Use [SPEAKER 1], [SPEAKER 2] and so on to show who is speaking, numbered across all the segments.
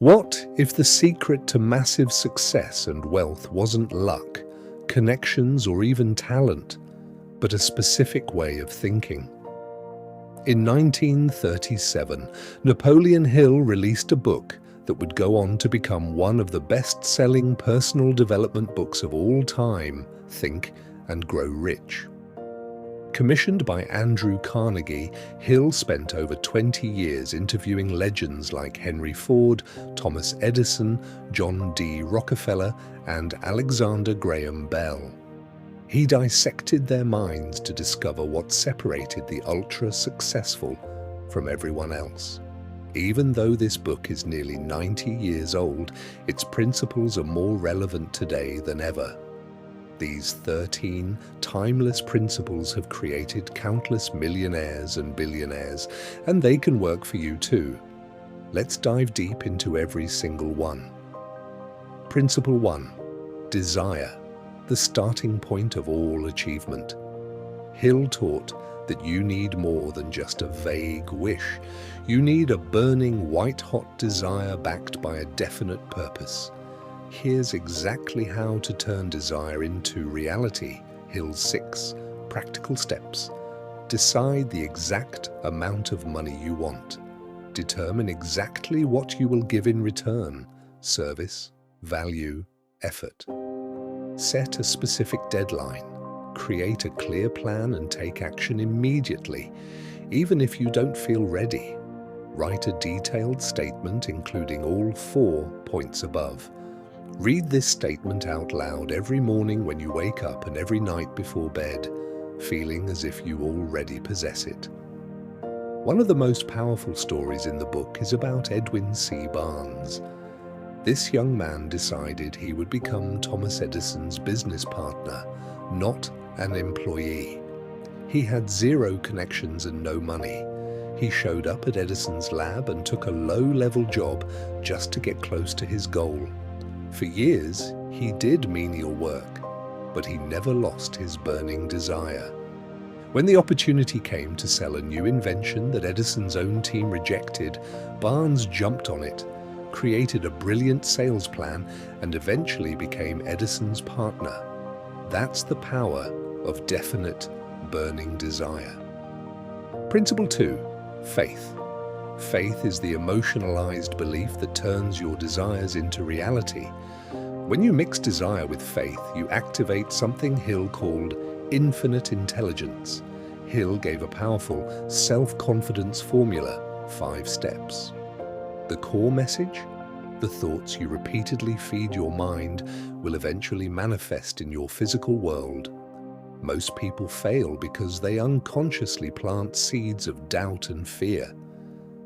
[SPEAKER 1] What if the secret to massive success and wealth wasn't luck, connections, or even talent, but a specific way of thinking? In 1937, Napoleon Hill released a book that would go on to become one of the best-selling personal development books of all time, Think and Grow Rich. Commissioned by Andrew Carnegie, Hill spent over 20 years interviewing legends like Henry Ford, Thomas Edison, John D. Rockefeller, and Alexander Graham Bell. He dissected their minds to discover what separated the ultra-successful from everyone else. Even though this book is nearly 90 years old, its principles are more relevant today than ever. These 13 timeless principles have created countless millionaires and billionaires, and they can work for you too. Let's dive deep into every single one. Principle 1. Desire, the starting point of all achievement. Hill taught that you need more than just a vague wish. You need a burning, white-hot desire backed by a definite purpose. Here's exactly how to turn desire into reality. Hill's 6 practical steps. Decide the exact amount of money you want. Determine exactly what you will give in return: service, value, effort. Set a specific deadline. Create a clear plan and take action immediately, even if you don't feel ready. Write a detailed statement including all 4 points above. Read this statement out loud every morning when you wake up and every night before bed, feeling as if you already possess it. One of the most powerful stories in the book is about Edwin C. Barnes. This young man decided he would become Thomas Edison's business partner, not an employee. He had 0 connections and no money. He showed up at Edison's lab and took a low-level job just to get close to his goal. For years, he did menial work, but he never lost his burning desire. When the opportunity came to sell a new invention that Edison's own team rejected, Barnes jumped on it, created a brilliant sales plan, and eventually became Edison's partner. That's the power of definite, burning desire. Principle 2. Faith. Faith is the emotionalized belief that turns your desires into reality. When you mix desire with faith, you activate something Hill called infinite intelligence. Hill gave a powerful self-confidence formula, 5 steps. The core message? The thoughts you repeatedly feed your mind will eventually manifest in your physical world. Most people fail because they unconsciously plant seeds of doubt and fear.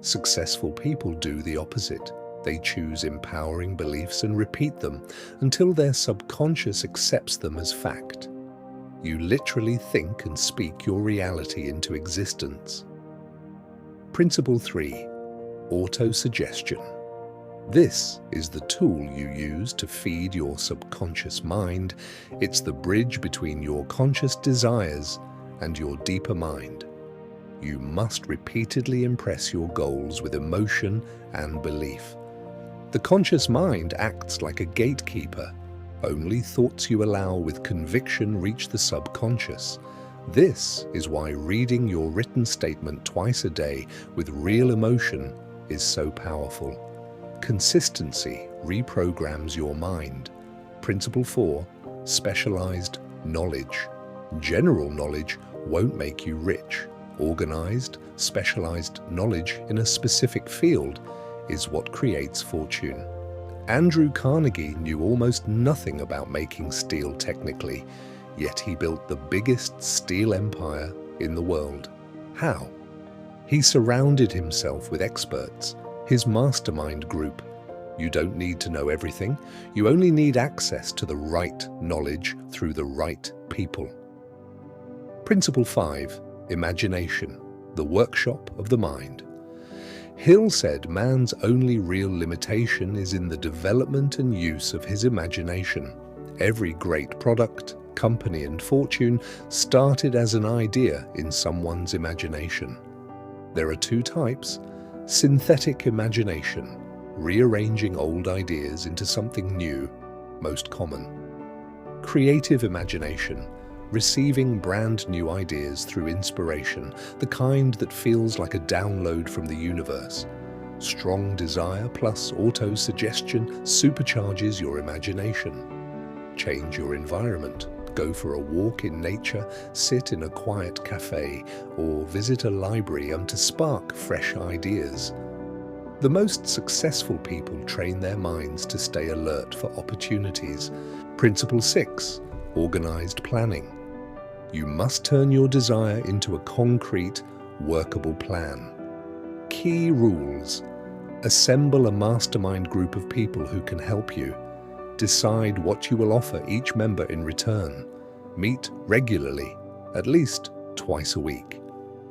[SPEAKER 1] Successful people do the opposite. They choose empowering beliefs and repeat them until their subconscious accepts them as fact. You literally think and speak your reality into existence. Principle 3. Autosuggestion. This is the tool you use to feed your subconscious mind. It's the bridge between your conscious desires and your deeper mind. You must repeatedly impress your goals with emotion and belief. The conscious mind acts like a gatekeeper. Only thoughts you allow with conviction reach the subconscious. This is why reading your written statement twice a day with real emotion is so powerful. Consistency reprograms your mind. Principle 4. Specialized knowledge. General knowledge won't make you rich. Organized, specialized knowledge in a specific field is what creates fortune. Andrew Carnegie knew almost nothing about making steel technically, yet he built the biggest steel empire in the world. How? He surrounded himself with experts, his mastermind group. You don't need to know everything, you only need access to the right knowledge through the right people. Principle 5. Imagination, the workshop of the mind. Hill said man's only real limitation is in the development and use of his imagination. Every great product, company, and fortune started as an idea in someone's imagination. There are 2 types: synthetic imagination, rearranging old ideas into something new, most common. Creative imagination, receiving brand new ideas through inspiration, the kind that feels like a download from the universe. Strong desire plus autosuggestion supercharges your imagination. Change your environment. Go for a walk in nature, sit in a quiet cafe, or visit a library to spark fresh ideas. The most successful people train their minds to stay alert for opportunities. Principle 6. Organized planning. You must turn your desire into a concrete, workable plan. Key rules. Assemble a mastermind group of people who can help you. Decide what you will offer each member in return. Meet regularly, at least twice a week.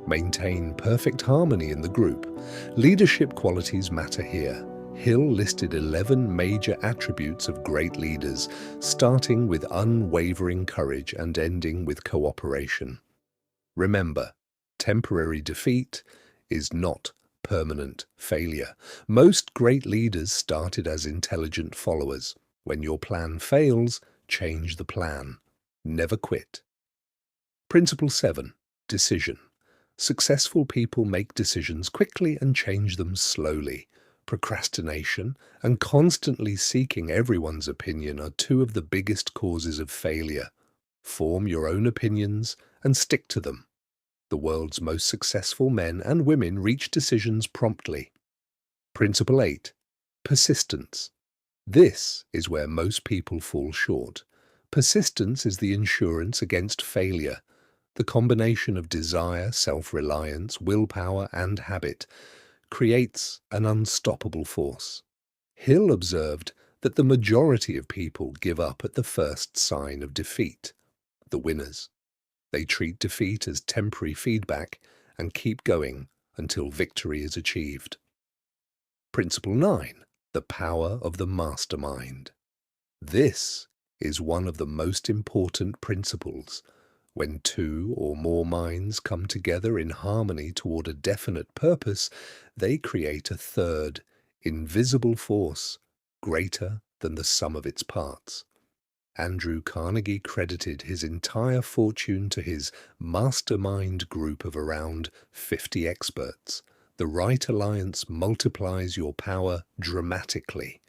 [SPEAKER 1] Maintain perfect harmony in the group. Leadership qualities matter here. Hill listed 11 major attributes of great leaders, starting with unwavering courage and ending with cooperation. Remember, temporary defeat is not permanent failure. Most great leaders started as intelligent followers. When your plan fails, change the plan. Never quit. Principle 7. Decision. Successful people make decisions quickly and change them slowly. Procrastination and constantly seeking everyone's opinion are two of the biggest causes of failure. Form your own opinions and stick to them. The world's most successful men and women reach decisions promptly. Principle 8. Persistence. This is where most people fall short. Persistence is the insurance against failure. The combination of desire, self-reliance, willpower, and habit creates an unstoppable force. Hill observed that the majority of people give up at the first sign of defeat. The winners. They treat defeat as temporary feedback and keep going until victory is achieved. Principle 9. The power of the mastermind. This is one of the most important principles. When two or more minds come together in harmony toward a definite purpose, they create a third, invisible force, greater than the sum of its parts. Andrew Carnegie credited his entire fortune to his mastermind group of around 50 experts. The right alliance multiplies your power dramatically.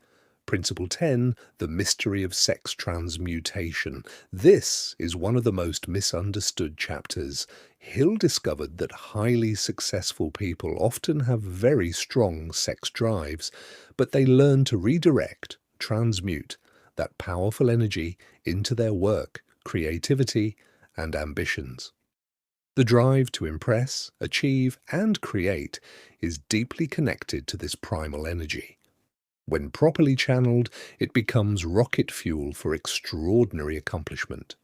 [SPEAKER 1] Principle 10, the mystery of sex transmutation. This is one of the most misunderstood chapters. Hill discovered that highly successful people often have very strong sex drives, but they learn to redirect, transmute that powerful energy into their work, creativity, and ambitions. The drive to impress, achieve, and create is deeply connected to this primal energy. When properly channeled, it becomes rocket fuel for extraordinary accomplishment.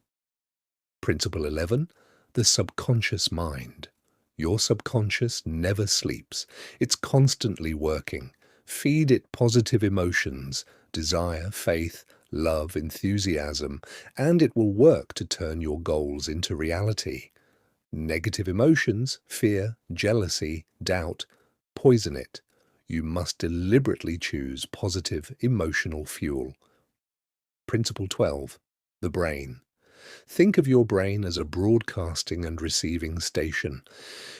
[SPEAKER 1] Principle 11. The subconscious mind. Your subconscious never sleeps. It's constantly working. Feed it positive emotions, desire, faith, love, enthusiasm, and it will work to turn your goals into reality. Negative emotions, fear, jealousy, doubt, poison it. You must deliberately choose positive emotional fuel. Principle 12. The brain. Think of your brain as a broadcasting and receiving station.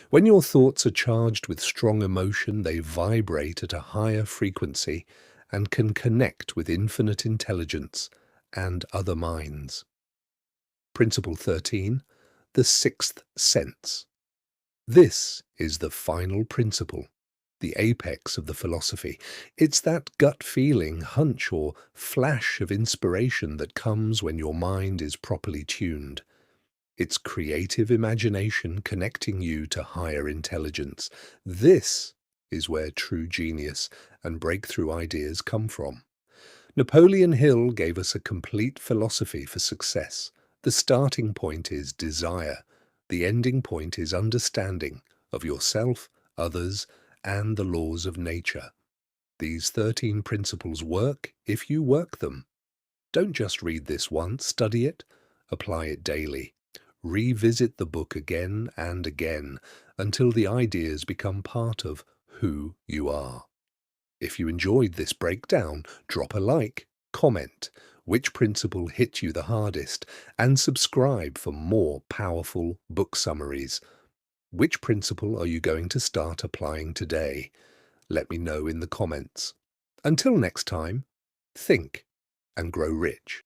[SPEAKER 1] When your thoughts are charged with strong emotion, they vibrate at a higher frequency and can connect with infinite intelligence and other minds. Principle 13. The sixth sense. This is the final principle, the apex of the philosophy. It's that gut feeling, hunch, or flash of inspiration that comes when your mind is properly tuned. It's creative imagination connecting you to higher intelligence. This is where true genius and breakthrough ideas come from. Napoleon Hill gave us a complete philosophy for success. The starting point is desire. The ending point is understanding of yourself, others, and the laws of nature. These 13 principles work if you work them. Don't just read this once, study it, apply it daily. Revisit the book again and again until the ideas become part of who you are. If you enjoyed this breakdown, drop a like, comment which principle hit you the hardest, and subscribe for more powerful book summaries. Which principle are you going to start applying today? Let me know in the comments. Until next time, think and grow rich.